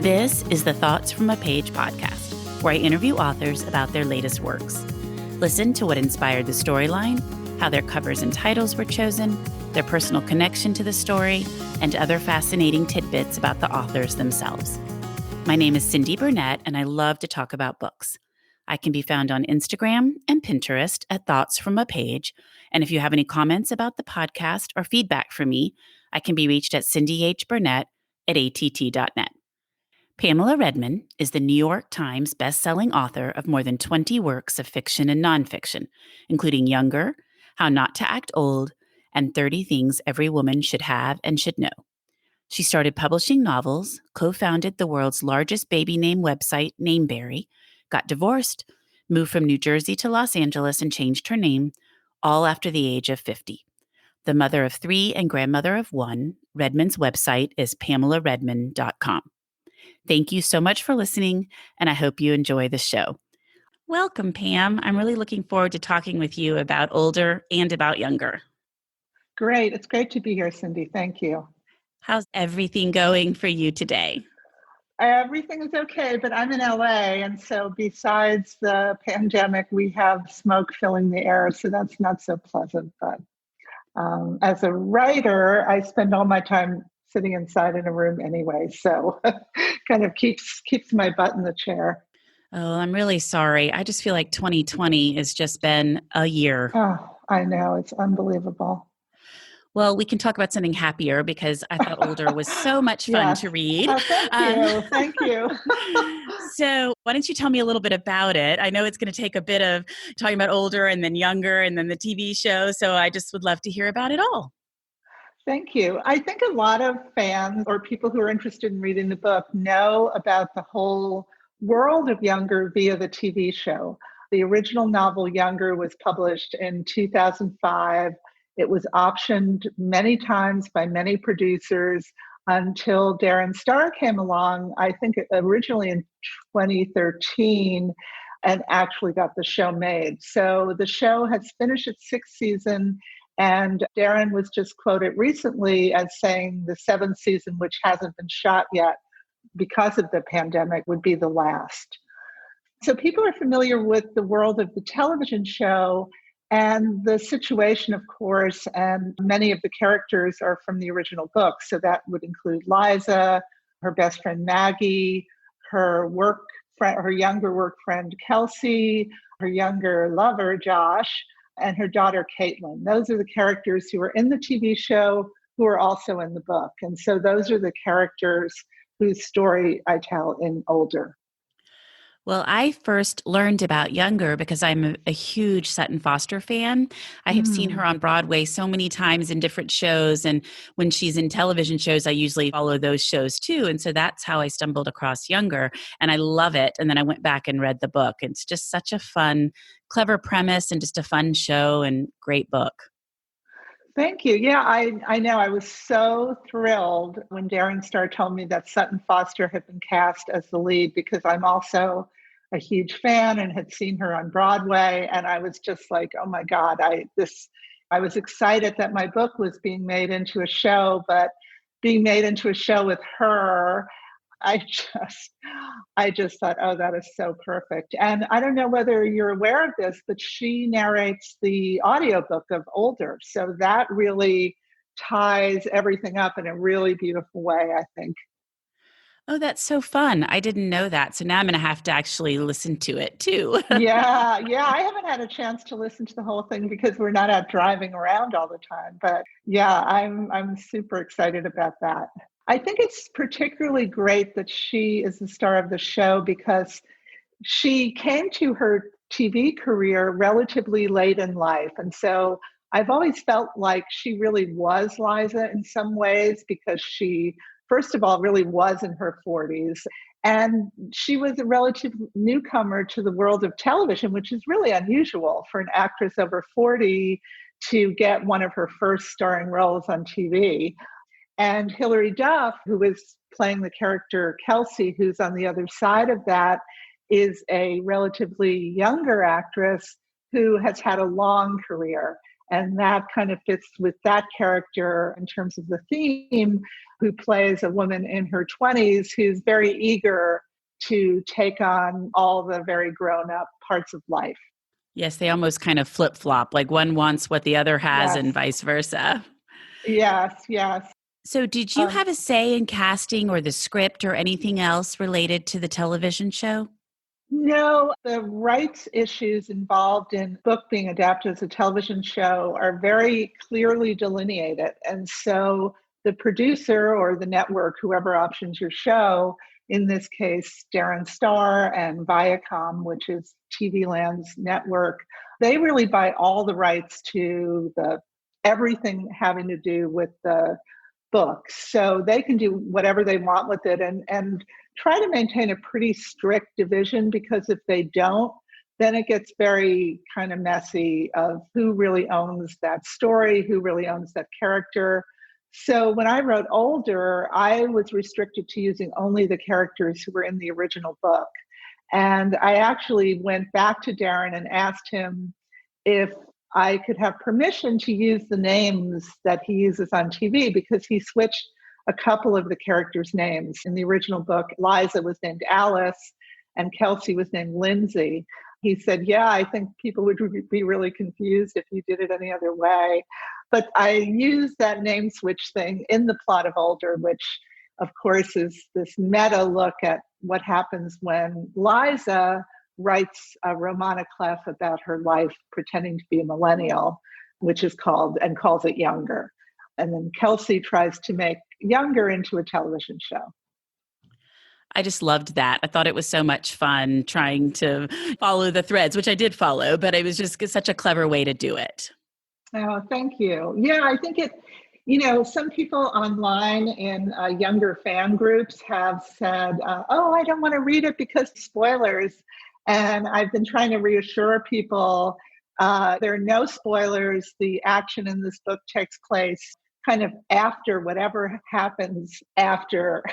This is the Thoughts from a Page podcast, where I interview authors about their latest works. Listen to what inspired the storyline, how their covers and titles were chosen, their personal connection to the story, and other fascinating tidbits about the authors themselves. My name is Cindy Burnett, and I love to talk about books. I can be found on Instagram and Pinterest at Thoughts from a Page, and if you have any comments about the podcast or feedback from me, I can be reached at cindyhburnett@att.net. Pamela Redmond is the New York Times bestselling author of more than 20 works of fiction and nonfiction, including Younger, How Not to Act Old, and 30 Things Every Woman Should Have and Should Know. She started publishing novels, co-founded the world's largest baby name website, Nameberry, got divorced, moved from New Jersey to Los Angeles, and changed her name, all after the age of 50. The mother of 3 and grandmother of 1, Redmond's website is pamelaredmond.com. Thank you so much for listening, and I hope you enjoy the show. Welcome, Pam. I'm really looking forward to talking with you about older and about younger. Great. It's great to be here, Cindy. Thank you. How's everything going for you today? Everything is okay, but I'm in LA, and so besides the pandemic, we have smoke filling the air, so that's not so pleasant. But as a writer, I spend all my time sitting inside in a room anyway, so kind of keeps my butt in the chair. Oh, I'm really sorry. I just feel like 2020 has just been a year. Oh, I know. It's unbelievable. Well, we can talk about something happier because I thought Older was so much fun to read. Oh, thank you. So why don't you tell me a little bit about it? I know it's going to take a bit of talking about Older and then Younger and then the TV show. So I just would love to hear about it all. Thank you. I think a lot of fans or people who are interested in reading the book know about the whole world of Younger via the TV show. The original novel Younger was published in 2005. It was optioned many times by many producers until Darren Star came along, I think originally in 2013, and actually got the show made. So the show has finished its 6th season, and Darren was just quoted recently as saying the 7th season, which hasn't been shot yet because of the pandemic, would be the last. So people are familiar with the world of the television show and the situation, of course, and many of the characters are from the original book. So that would include Liza, her best friend Maggie, her younger work friend Kelsey, her younger lover Josh, and her daughter Caitlin. Those are the characters who are in the TV show who are also in the book. And so those are the characters whose story I tell in Older. Well, I first learned about Younger because I'm a huge Sutton Foster fan. I have seen her on Broadway so many times in different shows. And when she's in television shows, I usually follow those shows too. And so that's how I stumbled across Younger. And I love it. And then I went back and read the book. It's just such a fun, clever premise and just a fun show and great book. Thank you. Yeah, I know. I was so thrilled when Darren Star told me that Sutton Foster had been cast as the lead, because I'm also a huge fan and had seen her on Broadway. And I was just like, oh my God, I was excited that my book was being made into a show, but being made into a show with her, I just thought, oh, that is so perfect. And I don't know whether you're aware of this, but she narrates the audiobook of Older. So that really ties everything up in a really beautiful way, I think. Oh, that's so fun. I didn't know that. So now I'm going to have to actually listen to it too. Yeah. I haven't had a chance to listen to the whole thing because we're not out driving around all the time. But yeah, I'm super excited about that. I think it's particularly great that she is the star of the show because she came to her TV career relatively late in life. And so I've always felt like she really was Liza in some ways, because she, first of all, really was in her 40s. And she was a relative newcomer to the world of television, which is really unusual for an actress over 40 to get one of her first starring roles on TV. And Hilary Duff, who is playing the character Kelsey, who's on the other side of that, is a relatively younger actress who has had a long career. And that kind of fits with that character in terms of the theme, who plays a woman in her 20s who's very eager to take on all the very grown up parts of life. Yes, they almost kind of flip flop, like one wants what the other has Yes, and vice versa. yes, yes. So, did you Um, have a say in casting or the script or anything else related to the television show? no, the rights issues involved in book being adapted as a television show are very clearly delineated. And so the producer or the network, whoever options your show, in this case, Darren Star and Viacom, which is TV Land's network, they really buy all the rights to the everything having to do with the books. So they can do whatever they want with it and try to maintain a pretty strict division, because if they don't, then it gets very kind of messy of who really owns that story, who really owns that character. So when I wrote Older, I was restricted to using only the characters who were in the original book. And I actually went back to Darren and asked him if I could have permission to use the names that he uses on TV, because he switched a couple of the characters' names. In the original book, Liza was named Alice and Kelsey was named Lindsay. He said, yeah, I think people would be really confused if you did it any other way. But I used that name switch thing in the plot of Older, which of course is this meta look at what happens when Liza writes a roman clef about her life pretending to be a millennial, which is called, and calls it Younger. And then Kelsey tries to make Younger into a television show. I just loved that. I thought it was so much fun trying to follow the threads, which I did follow, but it was just such a clever way to do it. Oh, thank you. Yeah, I think it, some people online in younger fan groups have said, oh, I don't want to read it because spoilers. And I've been trying to reassure people there are no spoilers. The action in this book takes place kind of after whatever happens after,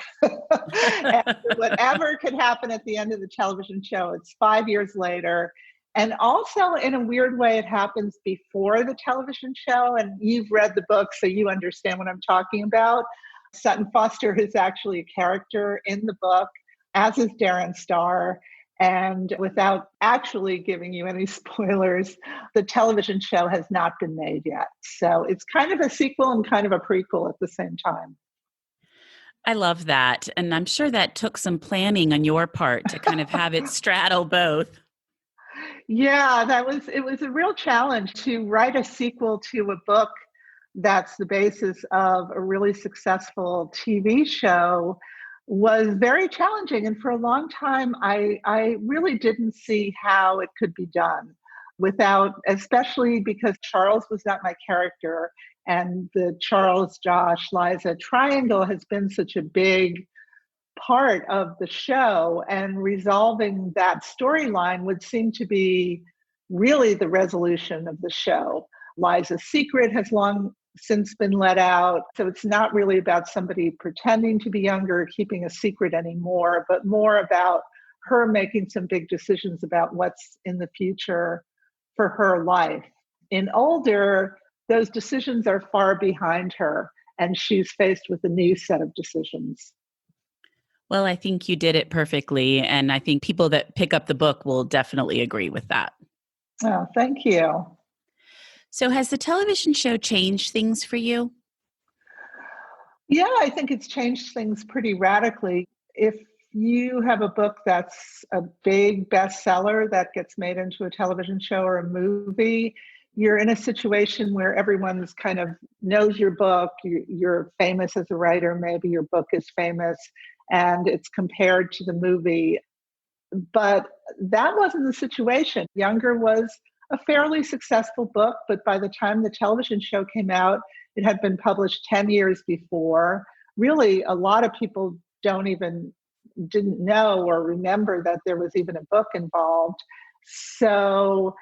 after whatever could happen at the end of the television show. It's 5 years later. And also, in a weird way, it happens before the television show. And you've read the book, so you understand what I'm talking about. Sutton Foster is actually a character in the book, as is Darren Star. And without actually giving you any spoilers, the television show has not been made yet. So it's kind of a sequel and kind of a prequel at the same time. I love that. And I'm sure that took some planning on your part to kind of have it straddle both. Yeah, it was a real challenge to write a sequel to a book that's the basis of a really successful TV show was very challenging. And for a long time, I really didn't see how it could be done without, especially because Charles was not my character. And the Charles, Josh, Liza triangle has been such a big part of the show, and resolving that storyline would seem to be really the resolution of the show. Liza's secret has long since been let out, so it's not really about somebody pretending to be younger, keeping a secret anymore, but more about her making some big decisions about what's in the future for her life. In Older, those decisions are far behind her, and she's faced with a new set of decisions. Well, I think you did it perfectly. And I think people that pick up the book will definitely agree with that. Oh, thank you. So, has the television show changed things for you? Yeah, I think it's changed things pretty radically. If you have a book that's a big bestseller that gets made into a television show or a movie, you're in a situation where everyone's kind of knows your book. You're famous as a writer, maybe your book is famous, and it's compared to the movie. But that wasn't the situation. Younger was a fairly successful book, but by the time the television show came out, it had been published 10 years before. Really, a lot of people didn't know or remember that there was even a book involved. So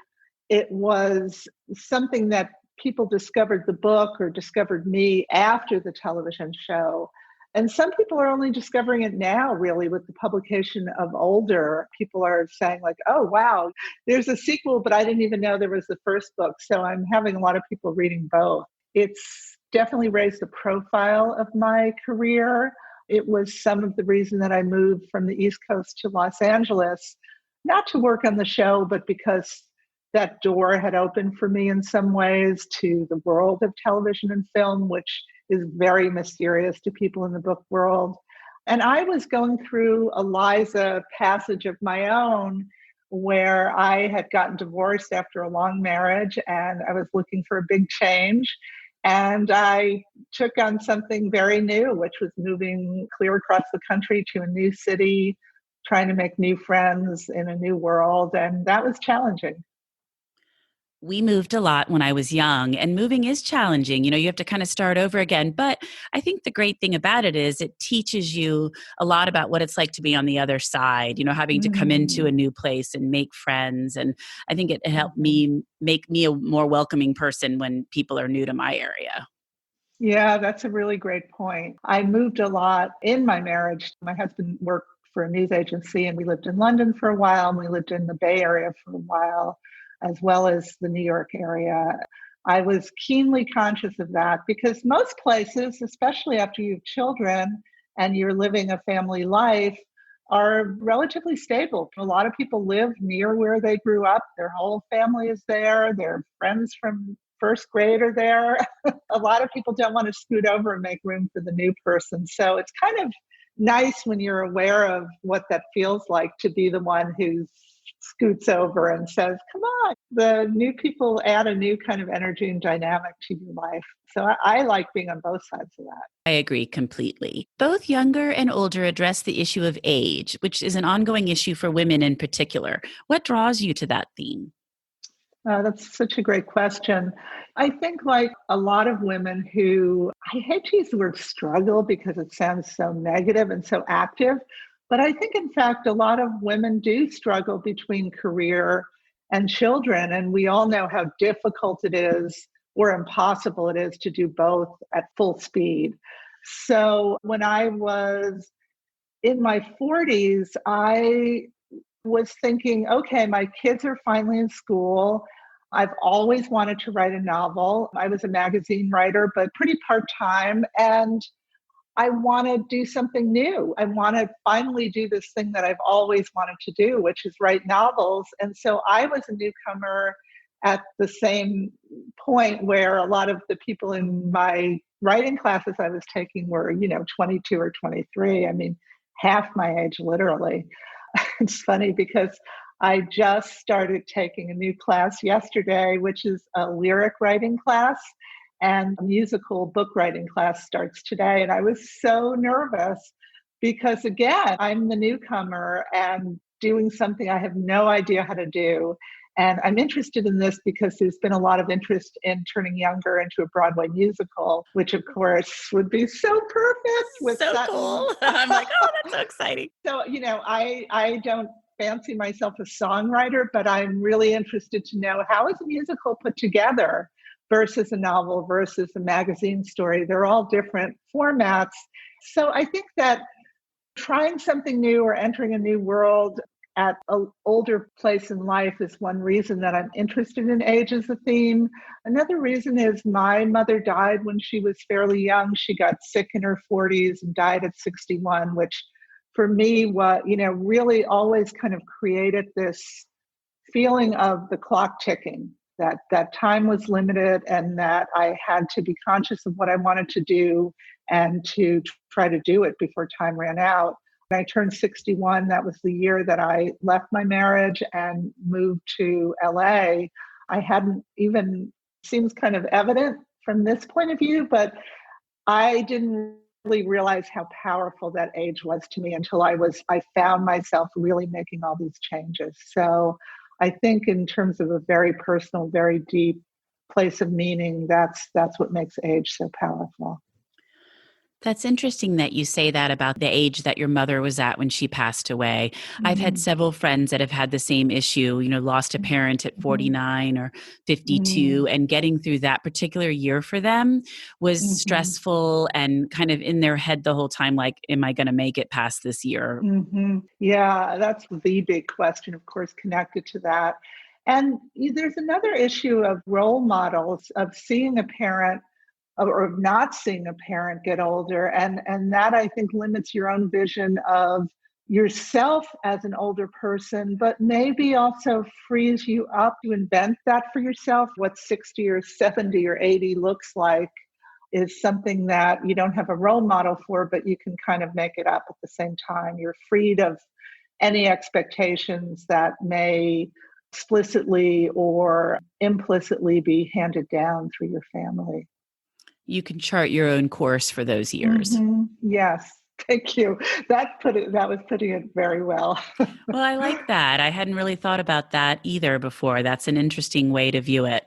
it was something that people discovered the book or discovered me after the television show. And some people are only discovering it now, really, with the publication of older. People are saying, like, oh, wow, there's a sequel, but I didn't even know there was the first book. So I'm having a lot of people reading both. It's definitely raised the profile of my career. It was some of the reason that I moved from the East Coast to Los Angeles, not to work on the show, but because that door had opened for me in some ways to the world of television and film, which is very mysterious to people in the book world. And I was going through a Liza passage of my own where I had gotten divorced after a long marriage and I was looking for a big change. And I took on something very new, which was moving clear across the country to a new city, trying to make new friends in a new world. And that was challenging. We moved a lot when I was young, and moving is challenging. You have to kind of start over again. But I think the great thing about it is it teaches you a lot about what it's like to be on the other side, having to come into a Mm, new place and make friends. And I think it helped mhm. me make me a more welcoming person when people are new to my area. Yeah, that's a really great point. I moved a lot in my marriage. My husband worked for a news agency, and we lived in London for a while, and we lived in the Bay Area for a while, as well as the New York area. I was keenly conscious of that because most places, especially after you have children and you're living a family life, are relatively stable. A lot of people live near where they grew up. Their whole family is there. Their friends from first grade are there. A lot of people don't want to scoot over and make room for the new person. So it's kind of nice when you're aware of what that feels like to be the one who scoots over and says, come on. The new people add a new kind of energy and dynamic to your life. So I like being on both sides of that. I agree completely. Both younger and older address the issue of age, which is an ongoing issue for women in particular. What draws you to that theme? That's such a great question. I think, like a lot of women who, I hate to use the word struggle because it sounds so negative and so active, but I think, in fact, a lot of women do struggle between career and children. And we all know how difficult it is or impossible it is to do both at full speed. So when I was in my 40s, I was thinking, okay, my kids are finally in school. I've always wanted to write a novel. I was a magazine writer, but pretty part time. And I want to do something new. I want to finally do this thing that I've always wanted to do, which is write novels. And so I was a newcomer at the same point where a lot of the people in my writing classes I was taking were, 22 or 23. I mean, half my age, literally. It's funny because I just started taking a new class yesterday, which is a lyric writing class, and a musical book writing class starts today. And I was so nervous because, again, I'm the newcomer and doing something I have no idea how to do. And I'm interested in this because there's been a lot of interest in turning younger into a Broadway musical, which of course would be so perfect with So Sutton. cool. I'm like, oh, that's so exciting. So, I don't fancy myself a songwriter, but I'm really interested to know, how is a musical put together versus a novel versus a magazine story? They're all different formats. So I think that trying something new or entering a new world at an older place in life is one reason that I'm interested in age as a theme. Another reason is my mother died when she was fairly young. She got sick in her 40s and died at 61, which for me, really always kind of created this feeling of the clock ticking, that time was limited and that I had to be conscious of what I wanted to do and to try to do it before time ran out. When I turned 61, that was the year that I left my marriage and moved to LA. I hadn't even, seems kind of evident from this point of view, but I didn't really realize how powerful that age was to me until I found myself really making all these changes. So I think in terms of a very personal, very deep place of meaning, that's what makes age so powerful. That's interesting that you say that about the age that your mother was at when she passed away. I've had Mhm, several friends that have had the same issue, lost a parent at mhm, 49 or 52, mhm, and getting through that particular year for them was mhm, stressful and kind of in their head the whole time, like, am I going to make it past this year? mhm. Yeah, that's the big question, of course, connected to that. And there's another issue of role models, of seeing a parent or of not seeing a parent get older, and that I think limits your own vision of yourself as an older person, but maybe also frees you up to invent that for yourself. What 60 or 70 or 80 looks like is something that you don't have a role model for, but you can kind of make it up at the same time. You're freed of any expectations that may explicitly or implicitly be handed down through your family. You can chart your own course for those years. Yes, thank you. That was putting it very well. Well, I like that. I hadn't really thought about that either before. That's an interesting way to view it.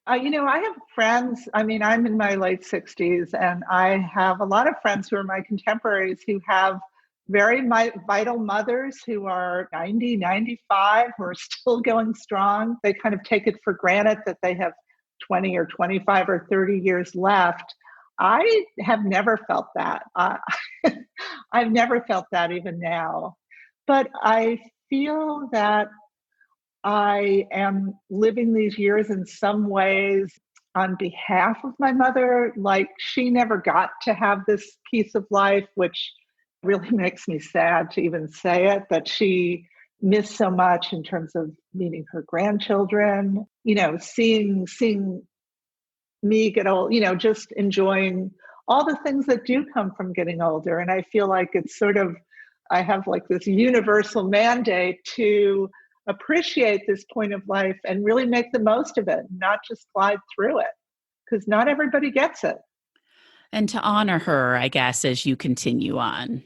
I have friends. I mean, I'm in my late 60s, and I have a lot of friends who are my contemporaries who have very vital mothers who are 90, 95, who are still going strong. They kind of take it for granted that they have 20 or 25 or 30 years left. I have never felt that. I've never felt that even now. But I feel that I am living these years in some ways on behalf of my mother. Like, she never got to have this piece of life, which really makes me sad to even say it, that she missed so much in terms of meeting her grandchildren, seeing me get old, just enjoying all the things that do come from getting older. And I feel like it's sort of, I have like this universal mandate to appreciate this point of life and really make the most of it, not just glide through it, because not everybody gets it. And to honor her, I guess, as you continue on.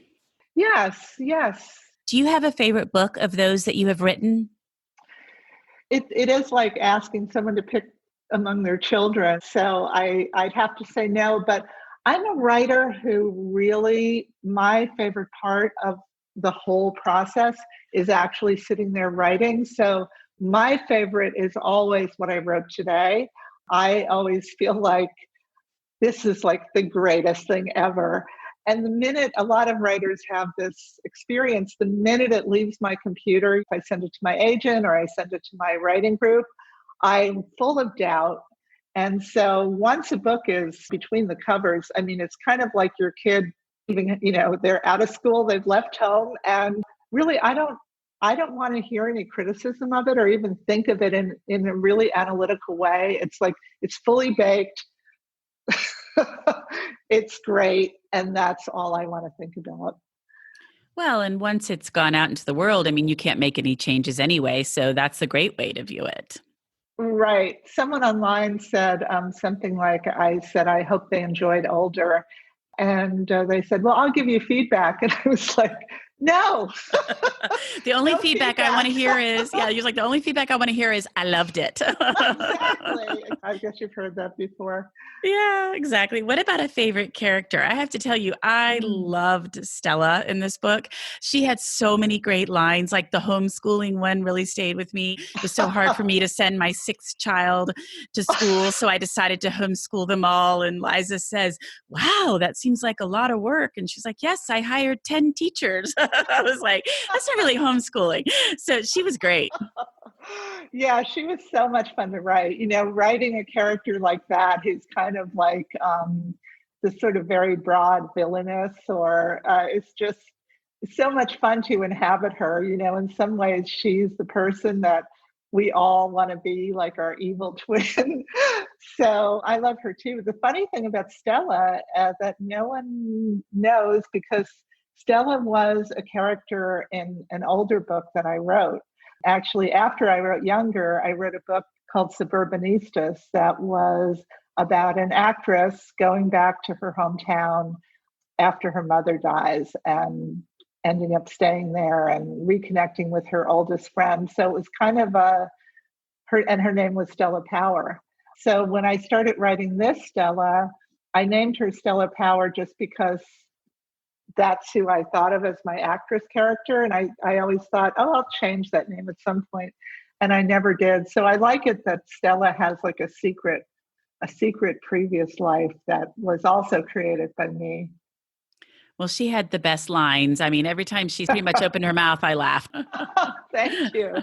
Yes, yes. Do you have a favorite book of those that you have written? It is like asking someone to pick among their children. So I'd have to say no, but I'm a writer who really, my favorite part of the whole process is actually sitting there writing. So my favorite is always what I wrote today. I always feel like this is like the greatest thing ever. And the minute, a lot of writers have this experience, the minute it leaves my computer, if I send it to my agent or I send it to my writing group, I'm full of doubt. And so once a book is between the covers, I mean, it's kind of like your kid, even, they're out of school, they've left home. And really, I don't want to hear any criticism of it or even think of it in a really analytical way. It's like it's fully baked. It's great. And that's all I want to think about. Well, and once it's gone out into the world, I mean, you can't make any changes anyway. So that's a great way to view it. Right. Someone online said something like, I said, I hope they enjoyed Older. And they said, well, I'll give you feedback. And I was like, no, The only no feedback I want feedback. to hear is, yeah, you're like, the only feedback I want to hear is, I loved it. Exactly. I guess you've heard that before. Yeah, exactly. What about a favorite character? I have to tell you, I Mm. loved Stella in this book. She had so many great lines, like the homeschooling one really stayed with me. It was so hard for me to send my sixth child to school, so I decided to homeschool them all. And Liza says, wow, that seems like a lot of work. And she's like, yes, I hired 10 teachers. I was like, that's not really homeschooling. So she was great. Yeah, she was so much fun to write. Writing a character like that who's kind of like this sort of very broad villainous, or it's just so much fun to inhabit her. In some ways, she's the person that we all want to be, like our evil twin. So I love her too. The funny thing about Stella that no one knows, because Stella was a character in an older book that I wrote. Actually, after I wrote Younger, I wrote a book called Suburbanistas that was about an actress going back to her hometown after her mother dies and ending up staying there and reconnecting with her oldest friend. So it was kind of her name was Stella Power. So when I started writing this Stella, I named her Stella Power just because that's who I thought of as my actress character. And I always thought, oh, I'll change that name at some point. And I never did. So I like it that Stella has like a secret previous life that was also created by me. Well, she had the best lines. I mean, every time she's pretty much opened her mouth, I laugh. Thank you.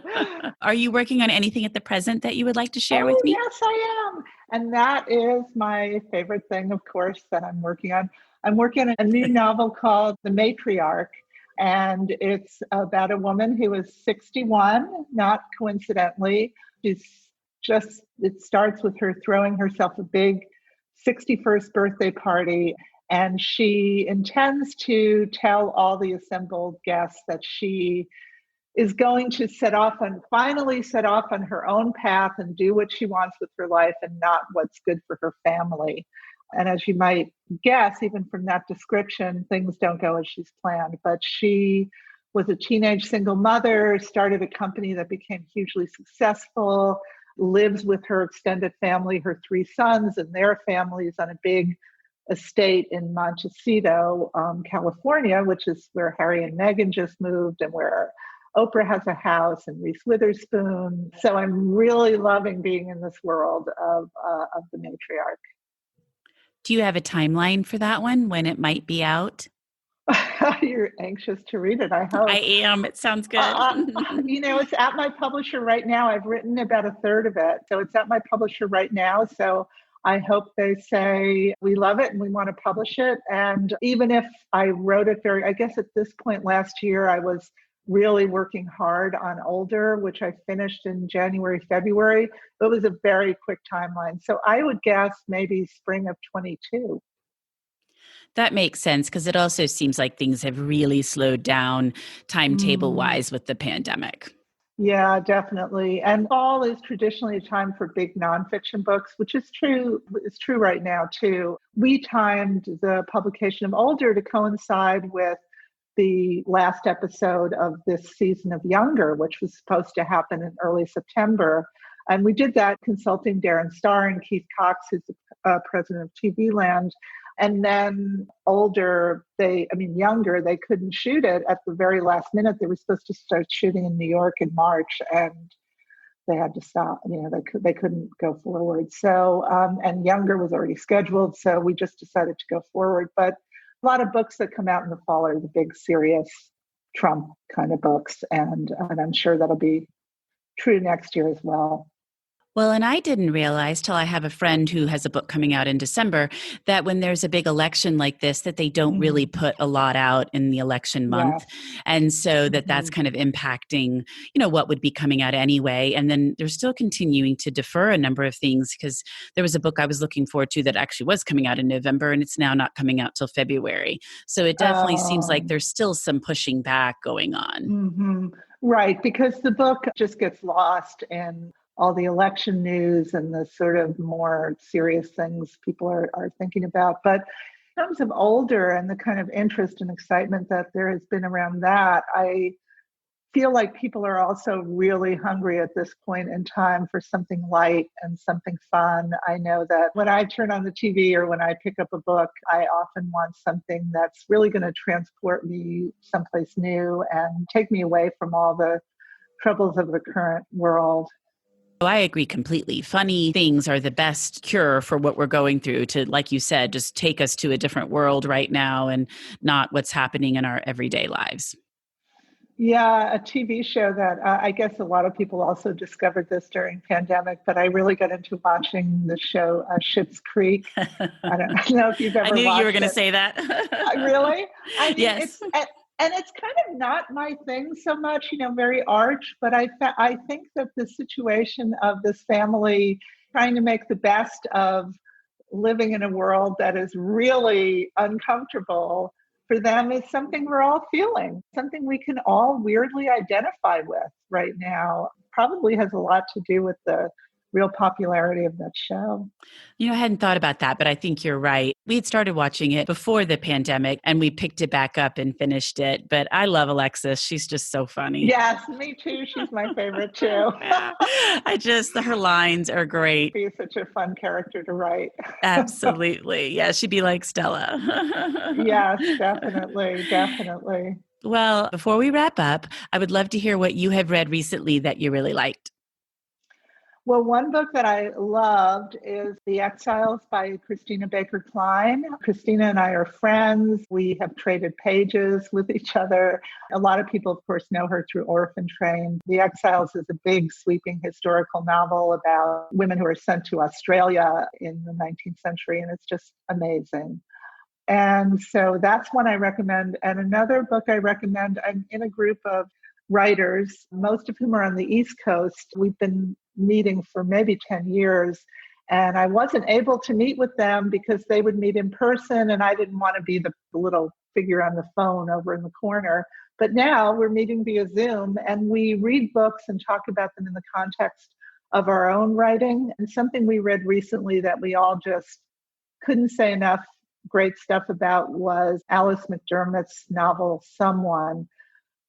Are you working on anything at the present that you would like to share with Oh, me? yes, I am. And that is my favorite thing, of course, that I'm working on. I'm working on a new novel called The Matriarch. And it's about a woman who is 61, not coincidentally. It starts with her throwing herself a big 61st birthday party. And she intends to tell all the assembled guests that she is going to finally set off on her own path and do what she wants with her life and not what's good for her family. And as you might guess, even from that description, things don't go as she's planned. But she was a teenage single mother, started a company that became hugely successful, lives with her extended family, her 3 sons and their families on a big estate in Montecito, California, which is where Harry and Meghan just moved and where Oprah has a house and Reese Witherspoon. So I'm really loving being in this world of the matriarch. Do you have a timeline for that one, when it might be out? You're anxious to read it, I hope. I am. It sounds good. It's at my publisher right now. I've written about a third of it. So it's at my publisher right now. So I hope they say, we love it and we want to publish it. And even if I wrote it I guess at this point last year, I was really working hard on Older, which I finished in January, February. It was a very quick timeline. So I would guess maybe spring of 22. That makes sense, because it also seems like things have really slowed down timetable wise with the pandemic. Yeah, definitely. And fall is traditionally a time for big nonfiction books, which is true. It's true right now too. We timed the publication of Older to coincide with the last episode of this season of Younger, which was supposed to happen in early September. And we did that consulting Darren Star and Keith Cox, who's the president of TV Land. And then Younger, they couldn't shoot it at the very last minute. They were supposed to start shooting in New York in March, and they had to stop. They couldn't go forward. So, and Younger was already scheduled, so we just decided to go forward. But a lot of books that come out in the fall are the big, serious Trump kind of books, and I'm sure that'll be true next year as well. Well, and I didn't realize till I have a friend who has a book coming out in December that when there's a big election like this, that they don't really put a lot out in the election month. Yes. And so that's kind of impacting, what would be coming out anyway. And then they're still continuing to defer a number of things, because there was a book I was looking forward to that actually was coming out in November, and it's now not coming out till February. So it definitely seems like there's still some pushing back going on. Right, because the book just gets lost in all the election news and the sort of more serious things people are thinking about. But in terms of Older and the kind of interest and excitement that there has been around that, I feel like people are also really hungry at this point in time for something light and something fun. I know that when I turn on the TV or when I pick up a book, I often want something that's really going to transport me someplace new and take me away from all the troubles of the current world. I agree completely. Funny things are the best cure for what we're going through, to, like you said, just take us to a different world right now and not what's happening in our everyday lives. Yeah, a TV show that I guess a lot of people also discovered this during pandemic, but I really got into watching the show Schitt's Creek. I don't know if you've ever I knew watched you were going to it. say that. Really? I mean, yes. It's kind of not my thing so much, very arch, but I think that the situation of this family trying to make the best of living in a world that is really uncomfortable for them is something we're all feeling, something we can all weirdly identify with right now. Probably has a lot to do with the real popularity of that show. I hadn't thought about that, but I think you're right. We had started watching it before the pandemic and we picked it back up and finished it. But I love Alexis. She's just so funny. Yes, me too. She's my favorite too. Yeah. Her lines are great. She's such a fun character to write. Absolutely. Yeah, she'd be like Stella. Yes, definitely. Definitely. Well, before we wrap up, I would love to hear what you have read recently that you really liked. Well, one book that I loved is The Exiles by Christina Baker Kline. Christina and I are friends. We have traded pages with each other. A lot of people, of course, know her through Orphan Train. The Exiles is a big, sweeping historical novel about women who are sent to Australia in the 19th century, and it's just amazing. And so that's one I recommend. And another book I recommend, I'm in a group of writers, most of whom are on the East Coast. We've been meeting for maybe 10 years, and I wasn't able to meet with them because they would meet in person, and I didn't want to be the little figure on the phone over in the corner. But now we're meeting via Zoom, and we read books and talk about them in the context of our own writing. And something we read recently that we all just couldn't say enough great stuff about was Alice McDermott's novel, Someone,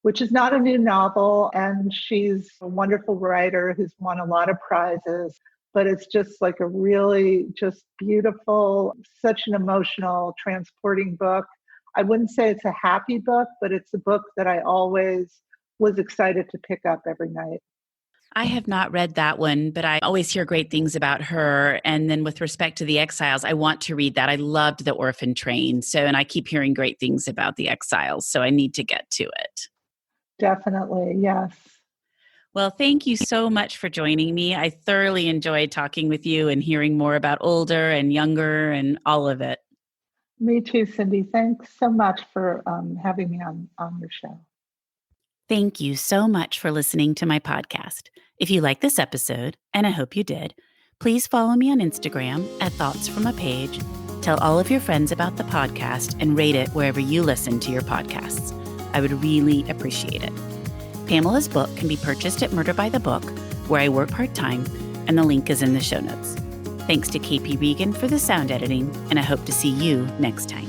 which is not a new novel, and she's a wonderful writer who's won a lot of prizes, but it's just like a really just beautiful, such an emotional, transporting book. I wouldn't say it's a happy book, but it's a book that I always was excited to pick up every night. I have not read that one, but I always hear great things about her. And then with respect to The Exiles, I want to read that. I loved The Orphan Train. And I keep hearing great things about The Exiles, so I need to get to it. Definitely, yes. Well, thank you so much for joining me. I thoroughly enjoyed talking with you and hearing more about older and younger and all of it. Me too, Cindy. Thanks so much for having me on your show. Thank you so much for listening to my podcast. If you like this episode, and I hope you did, please follow me on Instagram at Thoughts From a Page. Tell all of your friends about the podcast and rate it wherever you listen to your podcasts. I would really appreciate it. Pamela's book can be purchased at Murder by the Book, where I work part-time, and the link is in the show notes. Thanks to KP Regan for the sound editing, and I hope to see you next time.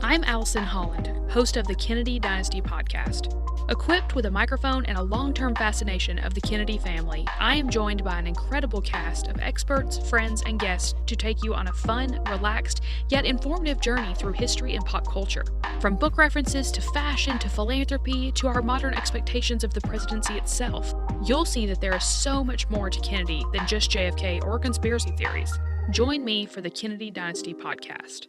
I'm Allison Holland, host of the Kennedy Dynasty podcast. Equipped with a microphone and a long-term fascination of the Kennedy family, I am joined by an incredible cast of experts, friends, and guests to take you on a fun, relaxed, yet informative journey through history and pop culture. From book references to fashion to philanthropy to our modern expectations of the presidency itself, you'll see that there is so much more to Kennedy than just JFK or conspiracy theories. Join me for the Kennedy Dynasty podcast.